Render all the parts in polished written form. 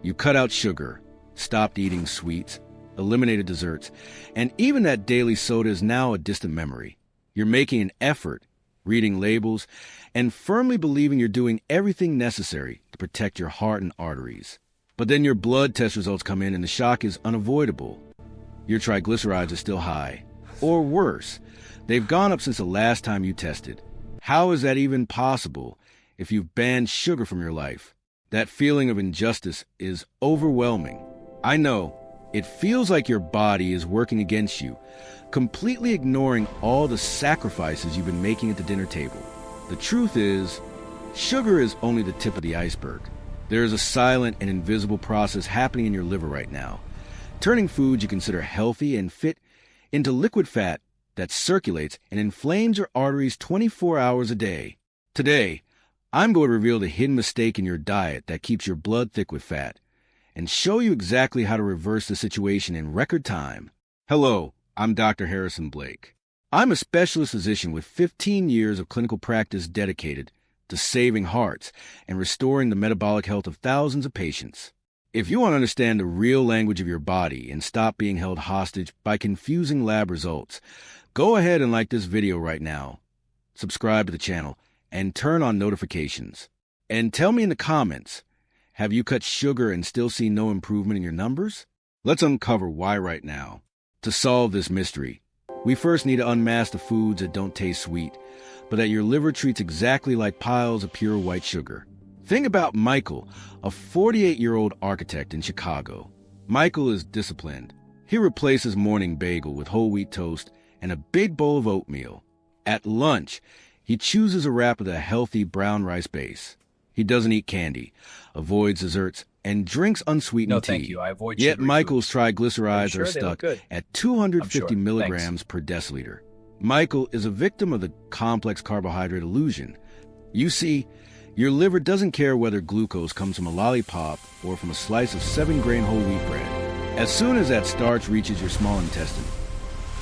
You cut out sugar, stopped eating sweets, eliminated desserts, and even that daily soda is now a distant memory. You're making an effort, reading labels, and firmly believing you're doing everything necessary to protect your heart and arteries. But then your blood test results come in and the shock is unavoidable. Your triglycerides are still high. Or worse, they've gone up since the last time you tested. How is that even possible if you've banned sugar from your life? That feeling of injustice is overwhelming. I know, it feels like your body is working against you, completely ignoring all the sacrifices you've been making at the dinner table. The truth is, sugar is only the tip of the iceberg. There is a silent and invisible process happening in your liver right now, turning foods you consider healthy and fit into liquid fat that circulates and inflames your arteries 24 hours a day. Today, I'm going to reveal the hidden mistake in your diet that keeps your blood thick with fat and show you exactly how to reverse the situation in record time. Hello, I'm Dr. Harrison Blake. I'm a specialist physician with 15 years of clinical practice dedicated to saving hearts and restoring the metabolic health of thousands of patients. If you want to understand the real language of your body and stop being held hostage by confusing lab results, go ahead and like this video right now, subscribe to the channel, and turn on notifications. And tell me in the comments, have you cut sugar and still see no improvement in your numbers? Let's uncover why right now. To solve this mystery, we first need to unmask the foods that don't taste sweet, but that your liver treats exactly like piles of pure white sugar. Think about Michael, a 48-year-old architect in Chicago. Michael is disciplined. He replaces morning bagel with whole wheat toast and a big bowl of oatmeal. At lunch, he chooses a wrap with a healthy brown rice base. He doesn't eat candy, avoids desserts, and drinks unsweetened tea. No, thank you. I avoid Yet sugary Michael's foods. triglycerides Sure, are they look stuck good. at 250 I'm sure. milligrams per deciliter. Michael is a victim of the complex carbohydrate illusion. You see, your liver doesn't care whether glucose comes from a lollipop or from a slice of 7-grain whole wheat bread. As soon as that starch reaches your small intestine,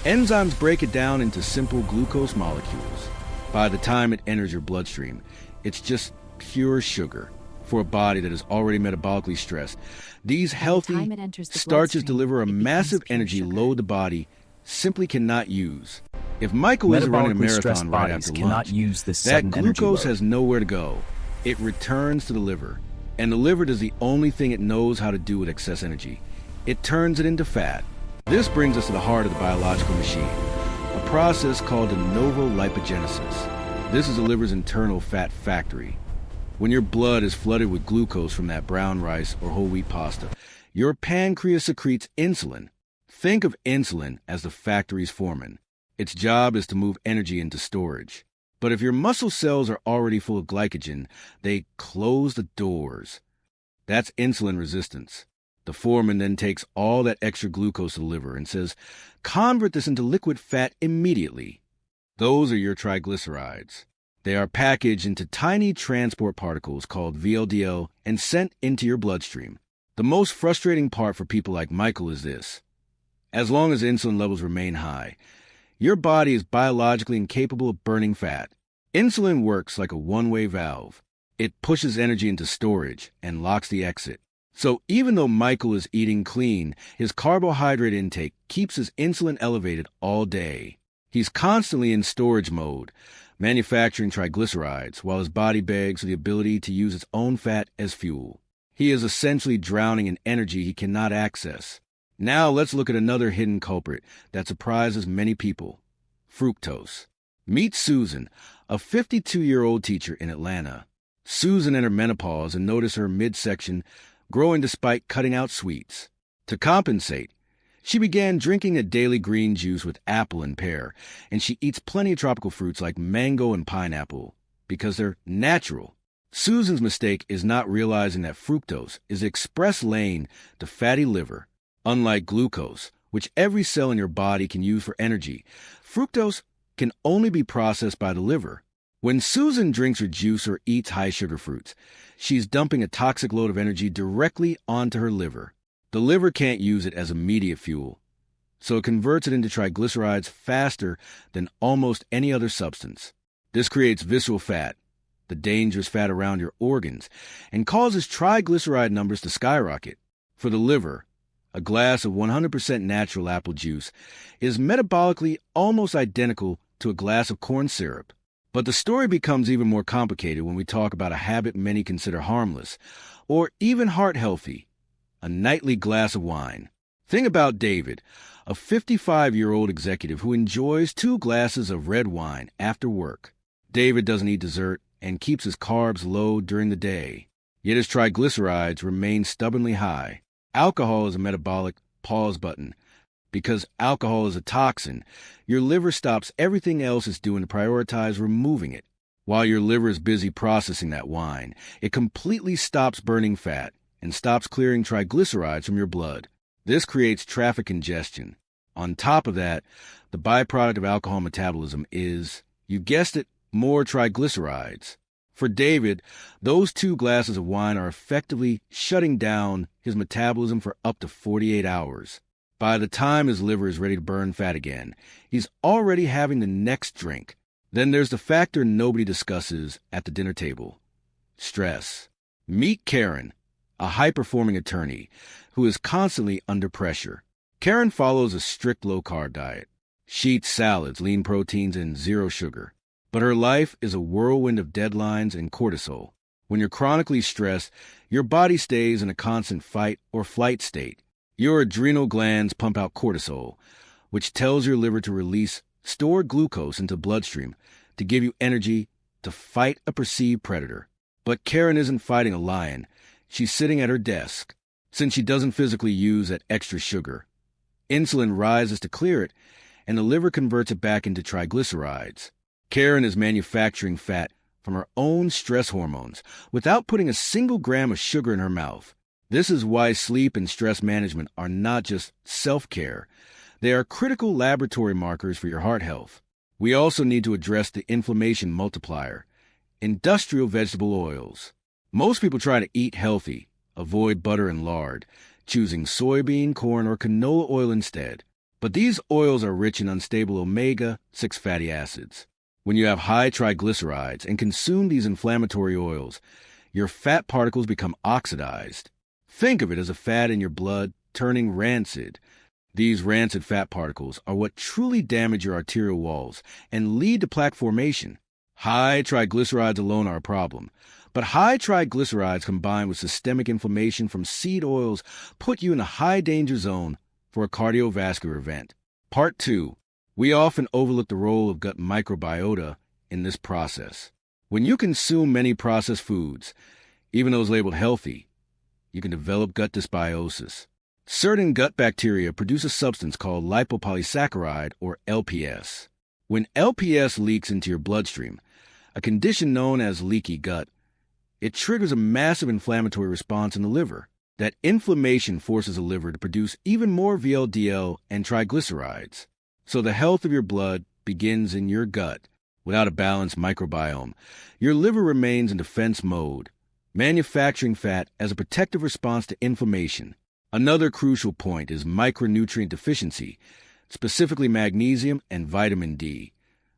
enzymes break it down into simple glucose molecules. By the time it enters your bloodstream, it's just pure sugar. For a body that is already metabolically stressed, these healthy starches deliver a massive energy load the body simply cannot use. If Michael is running a marathon right after lunch, that glucose has nowhere to go. It returns to the liver, and the liver does the only thing it knows how to do with excess energy. It turns it into fat. This brings us to the heart of the biological machine, a process called de novo lipogenesis. This is the liver's internal fat factory. When your blood is flooded with glucose from that brown rice or whole wheat pasta, your pancreas secretes insulin. Think of insulin as the factory's foreman. Its job is to move energy into storage. But if your muscle cells are already full of glycogen, they close the doors. That's insulin resistance. The foreman then takes all that extra glucose to the liver and says, convert this into liquid fat immediately. Those are your triglycerides. They are packaged into tiny transport particles called VLDL and sent into your bloodstream. The most frustrating part for people like Michael is this. As long as insulin levels remain high, your body is biologically incapable of burning fat. Insulin works like a one-way valve. It pushes energy into storage and locks the exit. So even though Michael is eating clean, his carbohydrate intake keeps his insulin elevated all day. He's constantly in storage mode, manufacturing triglycerides, while his body begs for the ability to use its own fat as fuel. He is essentially drowning in energy he cannot access. Now let's look at another hidden culprit that surprises many people: fructose. Meet Susan, a 52-year-old teacher in Atlanta. Susan entered menopause and noticed her midsection growing despite cutting out sweets. To compensate, she began drinking a daily green juice with apple and pear, and she eats plenty of tropical fruits like mango and pineapple because they're natural. Susan's mistake is not realizing that fructose is the express lane to fatty liver. Unlike glucose, which every cell in your body can use for energy, fructose can only be processed by the liver. When Susan drinks her juice or eats high-sugar fruits, she's dumping a toxic load of energy directly onto her liver. The liver can't use it as immediate fuel, so it converts it into triglycerides faster than almost any other substance. This creates visceral fat, the dangerous fat around your organs, and causes triglyceride numbers to skyrocket. For the liver, a glass of 100% natural apple juice is metabolically almost identical to a glass of corn syrup. But the story becomes even more complicated when we talk about a habit many consider harmless, or even heart-healthy, a nightly glass of wine. Think about David, a 55-year-old executive who enjoys 2 glasses of red wine after work. David doesn't eat dessert and keeps his carbs low during the day, yet his triglycerides remain stubbornly high. Alcohol is a metabolic pause button. Because alcohol is a toxin, your liver stops everything else it's doing to prioritize removing it. While your liver is busy processing that wine, it completely stops burning fat and stops clearing triglycerides from your blood. This creates traffic congestion. On top of that, the byproduct of alcohol metabolism is, you guessed it, more triglycerides. For David, those 2 glasses of wine are effectively shutting down his metabolism for up to 48 hours. By the time his liver is ready to burn fat again, he's already having the next drink. Then there's the factor nobody discusses at the dinner table: stress. Meet Karen, a high-performing attorney who is constantly under pressure. Karen follows a strict low-carb diet. She eats salads, lean proteins, and 0 sugar. But her life is a whirlwind of deadlines and cortisol. When you're chronically stressed, your body stays in a constant fight or flight state. Your adrenal glands pump out cortisol, which tells your liver to release stored glucose into bloodstream to give you energy to fight a perceived predator. But Karen isn't fighting a lion. She's sitting at her desk. Since she doesn't physically use that extra sugar, insulin rises to clear it, and the liver converts it back into triglycerides. Karen is manufacturing fat from her own stress hormones without putting a single gram of sugar in her mouth. This is why sleep and stress management are not just self-care. They are critical laboratory markers for your heart health. We also need to address the inflammation multiplier: industrial vegetable oils. Most people try to eat healthy, avoid butter and lard, choosing soybean, corn, or canola oil instead. But these oils are rich in unstable omega-6 fatty acids. When you have high triglycerides and consume these inflammatory oils, your fat particles become oxidized. Think of it as a fat in your blood turning rancid. These rancid fat particles are what truly damage your arterial walls and lead to plaque formation. High triglycerides alone are a problem, but high triglycerides combined with systemic inflammation from seed oils put you in a high danger zone for a cardiovascular event. Part 2. We often overlook the role of gut microbiota in this process. When you consume many processed foods, even those labeled healthy, you can develop gut dysbiosis. Certain gut bacteria produce a substance called lipopolysaccharide, or LPS. When LPS leaks into your bloodstream, a condition known as leaky gut, it triggers a massive inflammatory response in the liver. That inflammation forces the liver to produce even more VLDL and triglycerides. So the health of your blood begins in your gut. Without a balanced microbiome, your liver remains in defense mode, manufacturing fat as a protective response to inflammation. Another crucial point is micronutrient deficiency, specifically magnesium and vitamin D.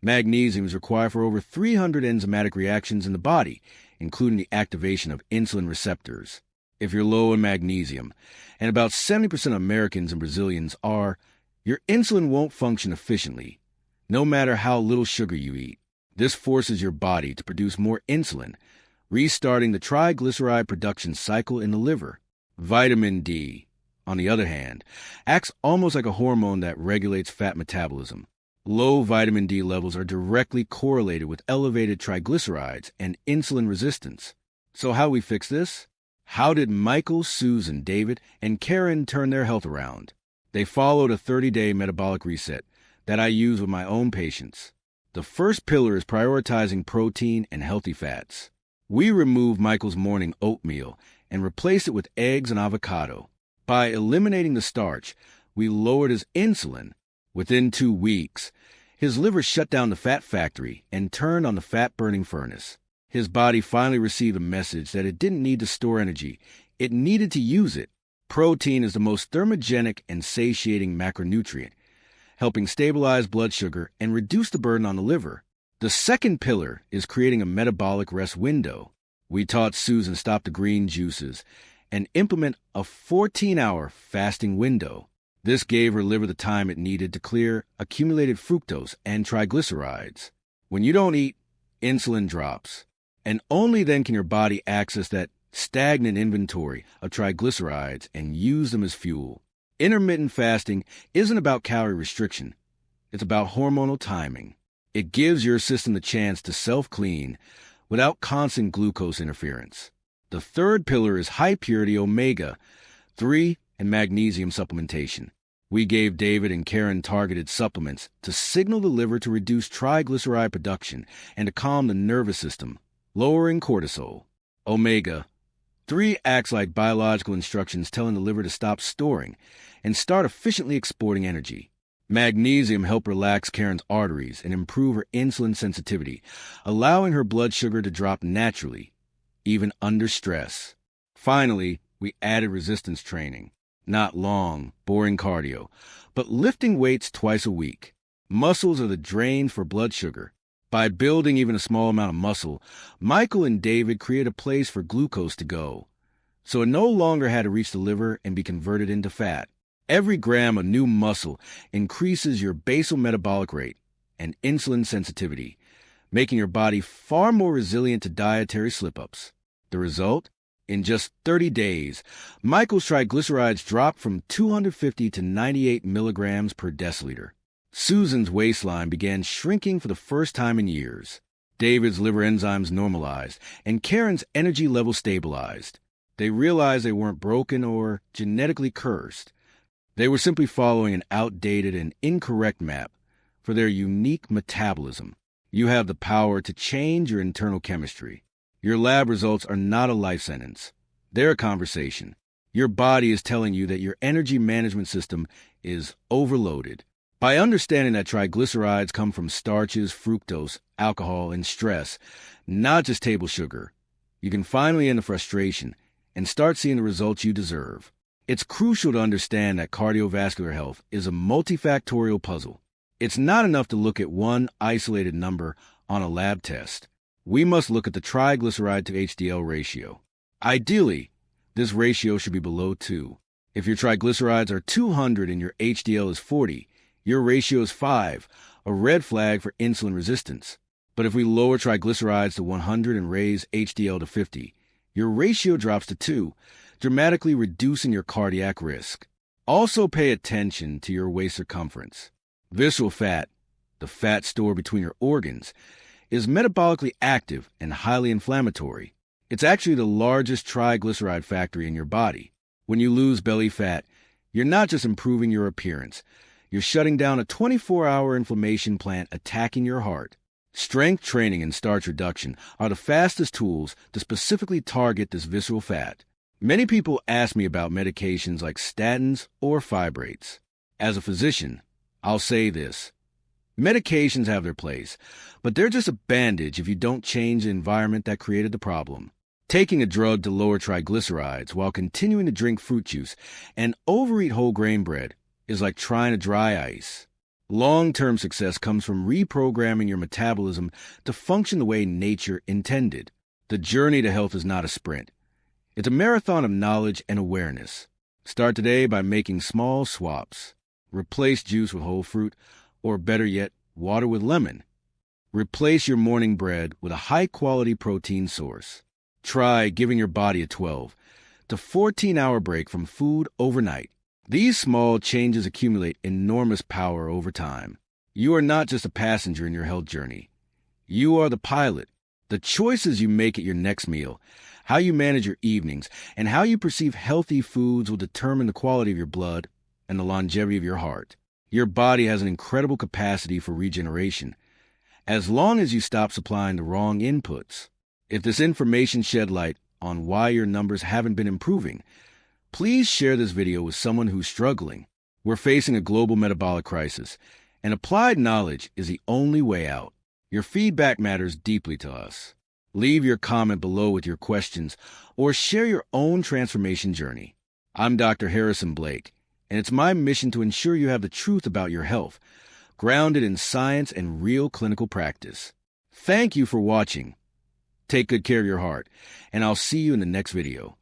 Magnesium is required for over 300 enzymatic reactions in the body, including the activation of insulin receptors. If you're low in magnesium, and about 70% of Americans and Brazilians are, your insulin won't function efficiently, no matter how little sugar you eat. This forces your body to produce more insulin, restarting the triglyceride production cycle in the liver. Vitamin D, on the other hand, acts almost like a hormone that regulates fat metabolism. Low vitamin D levels are directly correlated with elevated triglycerides and insulin resistance. So how do we fix this? How did Michael, Susan, David, and Karen turn their health around? They followed a 30-day metabolic reset that I use with my own patients. The first pillar is prioritizing protein and healthy fats. We removed Michael's morning oatmeal and replaced it with eggs and avocado. By eliminating the starch, we lowered his insulin. Within 2 weeks, his liver shut down the fat factory and turned on the fat-burning furnace. His body finally received a message that it didn't need to store energy. It needed to use it. Protein is the most thermogenic and satiating macronutrient, helping stabilize blood sugar and reduce the burden on the liver. The second pillar is creating a metabolic rest window. We taught Susan stop the green juices and implement a 14-hour fasting window. This gave her liver the time it needed to clear accumulated fructose and triglycerides. When you don't eat, insulin drops, and only then can your body access that stagnant inventory of triglycerides and use them as fuel. Intermittent fasting isn't about calorie restriction. It's about hormonal timing. It gives your system the chance to self-clean without constant glucose interference. The third pillar is high-purity omega-3 and magnesium supplementation. We gave David and Karen targeted supplements to signal the liver to reduce triglyceride production and to calm the nervous system, lowering cortisol. Omega-3 acts like biological instructions telling the liver to stop storing and start efficiently exporting energy. Magnesium helped relax Karen's arteries and improve her insulin sensitivity, allowing her blood sugar to drop naturally, even under stress. Finally, we added resistance training. Not long, boring cardio, but lifting weights twice a week. Muscles are the drain for blood sugar. By building even a small amount of muscle, Michael and David created a place for glucose to go, so it no longer had to reach the liver and be converted into fat. Every gram of new muscle increases your basal metabolic rate and insulin sensitivity, making your body far more resilient to dietary slip-ups. The result? In just 30 days, Michael's triglycerides dropped from 250 to 98 milligrams per deciliter. Susan's waistline began shrinking for the first time in years. David's liver enzymes normalized, and Karen's energy level stabilized. They realized they weren't broken or genetically cursed. They were simply following an outdated and incorrect map for their unique metabolism. You have the power to change your internal chemistry. Your lab results are not a life sentence. They're a conversation. Your body is telling you that your energy management system is overloaded. By understanding that triglycerides come from starches, fructose, alcohol, and stress, not just table sugar, you can finally end the frustration and start seeing the results you deserve. It's crucial to understand that cardiovascular health is a multifactorial puzzle. It's not enough to look at one isolated number on a lab test. We must look at the triglyceride to HDL ratio. Ideally, this ratio should be below 2. If your triglycerides are 200 and your HDL is 40, your ratio is 5, a red flag for insulin resistance. But if we lower triglycerides to 100 and raise HDL to 50, your ratio drops to 2, dramatically reducing your cardiac risk. Also pay attention to your waist circumference. Visceral fat, the fat stored between your organs, is metabolically active and highly inflammatory. It's actually the largest triglyceride factory in your body. When you lose belly fat, you're not just improving your appearance. You're shutting down a 24-hour inflammation plant attacking your heart. Strength training and starch reduction are the fastest tools to specifically target this visceral fat. Many people ask me about medications like statins or fibrates. As a physician, I'll say this. Medications have their place, but they're just a bandage if you don't change the environment that created the problem. Taking a drug to lower triglycerides while continuing to drink fruit juice and overeat whole grain bread is like trying to dry ice. Long-term success comes from reprogramming your metabolism to function the way nature intended. The journey to health is not a sprint. It's a marathon of knowledge and awareness. Start today by making small swaps. Replace juice with whole fruit, or better yet, water with lemon. Replace your morning bread with a high-quality protein source. Try giving your body a 12 to 14-hour break from food overnight. These small changes accumulate enormous power over time. You are not just a passenger in your health journey. You are the pilot. The choices you make at your next meal, how you manage your evenings, and how you perceive healthy foods will determine the quality of your blood and the longevity of your heart. Your body has an incredible capacity for regeneration, as long as you stop supplying the wrong inputs. If this information shed light on why your numbers haven't been improving, please share this video with someone who's struggling. We're facing a global metabolic crisis, and applied knowledge is the only way out. Your feedback matters deeply to us. Leave your comment below with your questions or share your own transformation journey. I'm Dr. Harrison Blake, and it's my mission to ensure you have the truth about your health, grounded in science and real clinical practice. Thank you for watching. Take good care of your heart, and I'll see you in the next video.